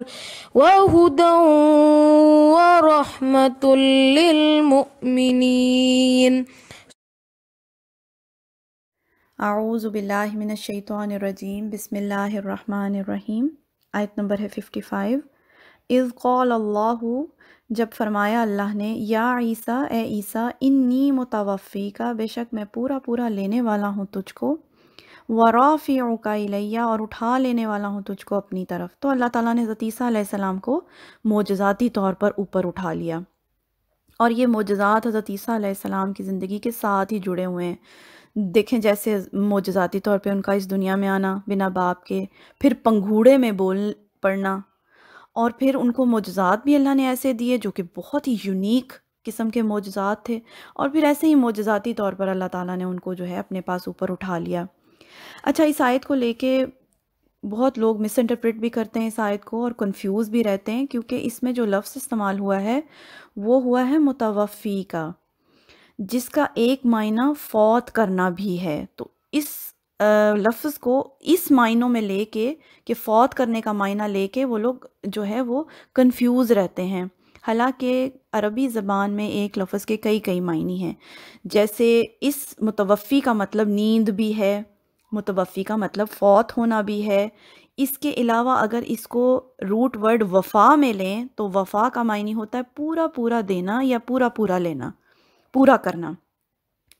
وهدى ورحمة للمؤمنين. اعوذ باللہ من الشیطان الرجیم، بسم اللہ الرحمن الرحیم۔ آیت نمبر ہے 55۔ اذ قال اللہ، جب فرمایا اللہ نے، یا عیسیٰ، اے عیسیٰ، انی متوفیکا، بے شک میں پورا پورا لینے والا ہوں تجھ کو، ورافعک الیہ، اور اٹھا لینے والا ہوں تجھ کو اپنی طرف۔ تو اللہ تعالیٰ نے حضرت عیسیٰ علیہ السلام کو معجزاتی طور پر اوپر اٹھا لیا، اور یہ معجزات حضرت عیسیٰ علیہ السلام کی زندگی کے ساتھ ہی جڑے ہوئے ہیں۔ دیکھیں جیسے معجزاتی طور پہ ان کا اس دنیا میں آنا بنا باپ کے، پھر پنگھوڑے میں بول پڑنا، اور پھر ان کو معجزات بھی اللہ نے ایسے دیے جو کہ بہت ہی یونیک قسم کے معجزات تھے، اور پھر ایسے ہی معجزاتی طور پر اللہ تعالیٰ نے ان کو جو ہے اپنے پاس اوپر اٹھا لیا۔ اچھا، اس آیت کو لے کے بہت لوگ مس انٹرپریٹ بھی کرتے ہیں اس آیت کو، اور کنفیوز بھی رہتے ہیں، کیونکہ اس میں جو لفظ استعمال ہوا ہے وہ ہوا ہے متوفی کا، جس کا ایک معنی فوت کرنا بھی ہے۔ تو اس لفظ کو اس معنوں میں لے کے کہ فوت کرنے کا معنی لے کے وہ لوگ جو ہے وہ کنفیوز رہتے ہیں، حالانکہ عربی زبان میں ایک لفظ کے کئی معنی ہیں۔ جیسے اس متوفی کا مطلب نیند بھی ہے، متوفی کا مطلب فوت ہونا بھی ہے۔ اس کے علاوہ اگر اس کو روٹ ورڈ وفا میں لیں تو وفا کا معنی ہوتا ہے پورا پورا دینا یا پورا پورا لینا، پورا کرنا۔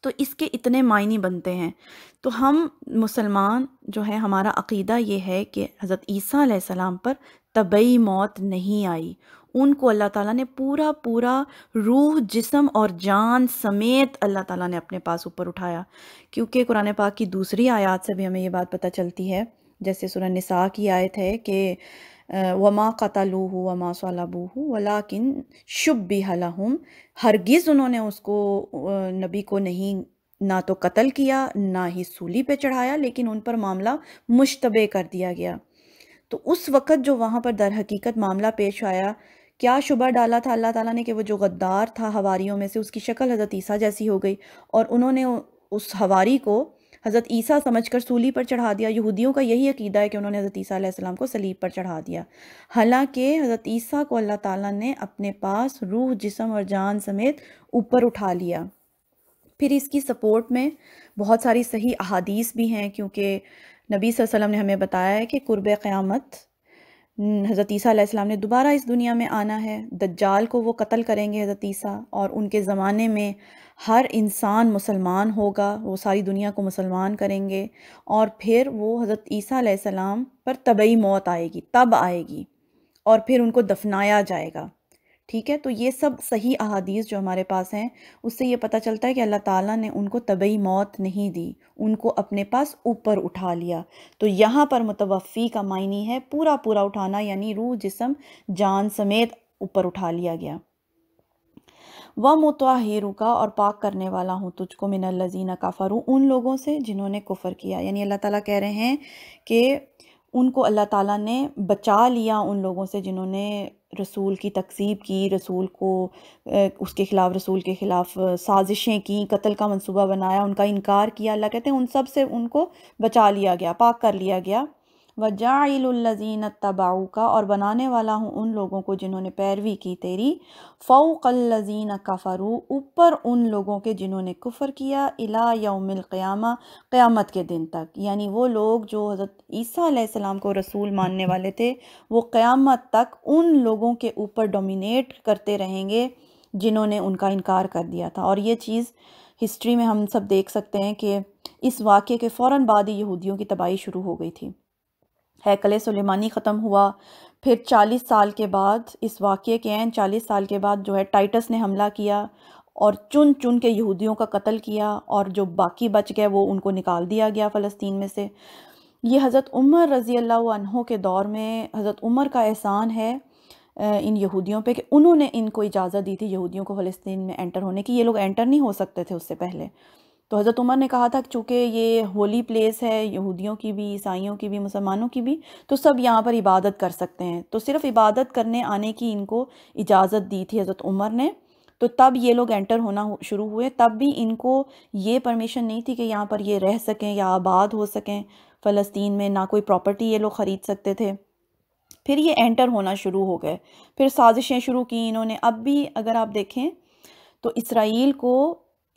تو اس کے اتنے معنی بنتے ہیں۔ تو ہم مسلمان جو ہے، ہمارا عقیدہ یہ ہے کہ حضرت عیسیٰ علیہ السلام پر طبعی موت نہیں آئی، ان کو اللہ تعالیٰ نے پورا پورا روح، جسم اور جان سمیت اللہ تعالیٰ نے اپنے پاس اوپر اٹھایا، کیونکہ قرآن پاک کی دوسری آیات سے بھی ہمیں یہ بات پتہ چلتی ہے، جیسے سورہ نساء کی آیت ہے کہ وَمَا قَتَلُوهُ وَمَا صَلَبُوهُ وَلَٰكِن شُبِّهَ لَهُمْ، ہرگز انہوں نے اس کو نبی کو نہیں نہ تو قتل کیا نہ ہی سولی پہ چڑھایا، لیکن ان پر معاملہ مشتبہ کر دیا گیا۔ تو اس وقت جو وہاں پر در حقیقت معاملہ پیش آیا، کیا شبہ ڈالا تھا اللہ تعالیٰ نے کہ وہ جو غدار تھا حواریوں میں سے، اس کی شکل حضرت عیسیٰ جیسی ہو گئی، اور انہوں نے اس حواری کو حضرت عیسیٰ سمجھ کر سولی پر چڑھا دیا۔ یہودیوں کا یہی عقیدہ ہے کہ انہوں نے حضرت عیسیٰ علیہ السلام کو صلیب پر چڑھا دیا، حالانکہ حضرت عیسیٰ کو اللہ تعالیٰ نے اپنے پاس روح، جسم اور جان سمیت اوپر اٹھا لیا۔ پھر اس کی سپورٹ میں بہت ساری صحیح احادیث بھی ہیں، کیونکہ نبی صلی اللہ علیہ وسلم نے ہمیں بتایا ہے کہ قرب قیامت حضرت عیسیٰ علیہ السلام نے دوبارہ اس دنیا میں آنا ہے، دجال کو وہ قتل کریں گے حضرت عیسیٰ، اور ان کے زمانے میں ہر انسان مسلمان ہوگا، وہ ساری دنیا کو مسلمان کریں گے، اور پھر وہ حضرت عیسیٰ علیہ السلام پر طبعی موت آئے گی، تب آئے گی، اور پھر ان کو دفنایا جائے گا۔ ٹھیک ہے، تو یہ سب صحیح احادیث جو ہمارے پاس ہیں، اس سے یہ پتہ چلتا ہے کہ اللہ تعالیٰ نے ان کو طبعی موت نہیں دی، ان کو اپنے پاس اوپر اٹھا لیا۔ تو یہاں پر متوفی کا معنی ہے پورا پورا اٹھانا، یعنی روح، جسم، جان سمیت اوپر اٹھا لیا گیا۔ وَمُطَہِّرُکَ، اور پاک کرنے والا ہوں تجھ کو، مِنَ الَّذِينَ كَفَرُوا، ان لوگوں سے جنہوں نے کفر کیا، یعنی اللہ تعالیٰ کہہ رہے ہیں کہ ان کو اللہ تعالیٰ نے بچا لیا ان لوگوں سے جنہوں نے رسول کی تکذیب کی، رسول کو اس کے خلاف، رسول کے خلاف سازشیں کی، قتل کا منصوبہ بنایا، ان کا انکار کیا۔ اللہ کہتے ہیں ان سب سے ان کو بچا لیا گیا، پاک کر لیا گیا۔ وَجَاعِلُ الَّذِينَ اتَّبَعُوكَ، اور بنانے والا ہوں ان لوگوں کو جنہوں نے پیروی کی تیری، فَوْقَ الَّذِينَ كَفَرُوا، اوپر ان لوگوں کے جنہوں نے کفر کیا، إِلَى يَوْمِ الْقِيَامَةِ، قیامت کے دن تک، یعنی وہ لوگ جو حضرت عیسیٰ علیہ السلام کو رسول ماننے والے تھے، وہ قیامت تک ان لوگوں کے اوپر ڈومینیٹ کرتے رہیں گے جنہوں نے ان کا انکار کر دیا تھا۔ اور یہ چیز ہسٹری میں ہم سب دیکھ سکتے ہیں کہ اس واقعے کے فوراً بعد ہی یہودیوں کی تباہی شروع ہو گئی تھی۔ ہیکل سلیمانی ختم ہوا، پھر 40 سال کے بعد، اس واقعے کے عین 40 سال کے بعد جو ہے ٹائٹس نے حملہ کیا اور چن چن کے یہودیوں کا قتل کیا، اور جو باقی بچ گئے وہ ان کو نکال دیا گیا فلسطین میں سے۔ یہ حضرت عمر رضی اللہ عنہ کے دور میں حضرت عمر کا احسان ہے ان یہودیوں پہ کہ انہوں نے ان کو اجازت دی تھی یہودیوں کو فلسطین میں انٹر ہونے کی، یہ لوگ انٹر نہیں ہو سکتے تھے اس سے پہلے۔ تو حضرت عمر نے کہا تھا کہ چونکہ یہ ہولی پلیس ہے، یہودیوں کی بھی، عیسائیوں کی بھی، مسلمانوں کی بھی، تو سب یہاں پر عبادت کر سکتے ہیں، تو صرف عبادت کرنے آنے کی ان کو اجازت دی تھی حضرت عمر نے۔ تو تب یہ لوگ انٹر ہونا شروع ہوئے، تب بھی ان کو یہ پرمیشن نہیں تھی کہ یہاں پر یہ رہ سکیں یا آباد ہو سکیں فلسطین میں، نہ کوئی پراپرٹی یہ لوگ خرید سکتے تھے۔ پھر یہ انٹر ہونا شروع ہو گئے، پھر سازشیں شروع کی انہوں نے۔ اب بھی اگر آپ دیکھیں تو اسرائیل کو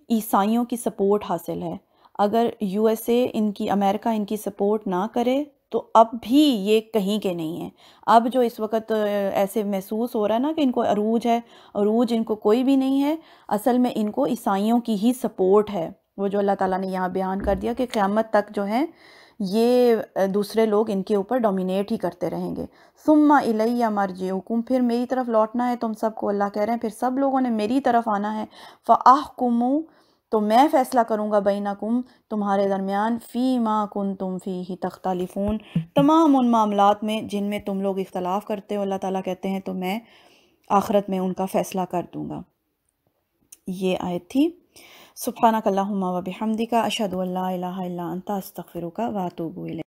عیسائیوں کی سپورٹ حاصل ہے، اگر یو ایس اے ان کی، امریکہ ان کی سپورٹ نہ کرے تو اب بھی یہ کہیں کے نہیں ہیں۔ اب جو اس وقت ایسے محسوس ہو رہا ہے نا کہ ان کو عروج ہے، عروج ان کو کوئی بھی نہیں ہے، اصل میں ان کو عیسائیوں کی ہی سپورٹ ہے، وہ جو اللہ تعالیٰ نے یہاں بیان کر دیا کہ قیامت تک جو ہے یہ دوسرے لوگ ان کے اوپر ڈومینیٹ ہی کرتے رہیں گے۔ ثم الیہ مرجعکم، پھر میری طرف لوٹنا ہے تم سب کو، اللہ کہہ رہے ہیں پھر سب لوگوں نے میری طرف آنا ہے۔ فاحکم، تو میں فیصلہ کروں گا، بینکم، تمہارے درمیان، فی ما کنتم فیہ تختلفون، تمام ان معاملات میں جن میں تم لوگ اختلاف کرتے ہو، اللہ تعالیٰ کہتے ہیں تو میں آخرت میں ان کا فیصلہ کر دوں گا۔ یہ آیت تھی۔ سبحانک اللہم و بحمدک، اشہد ان لا الہ الا انت، استغفرک و اتوب الیک۔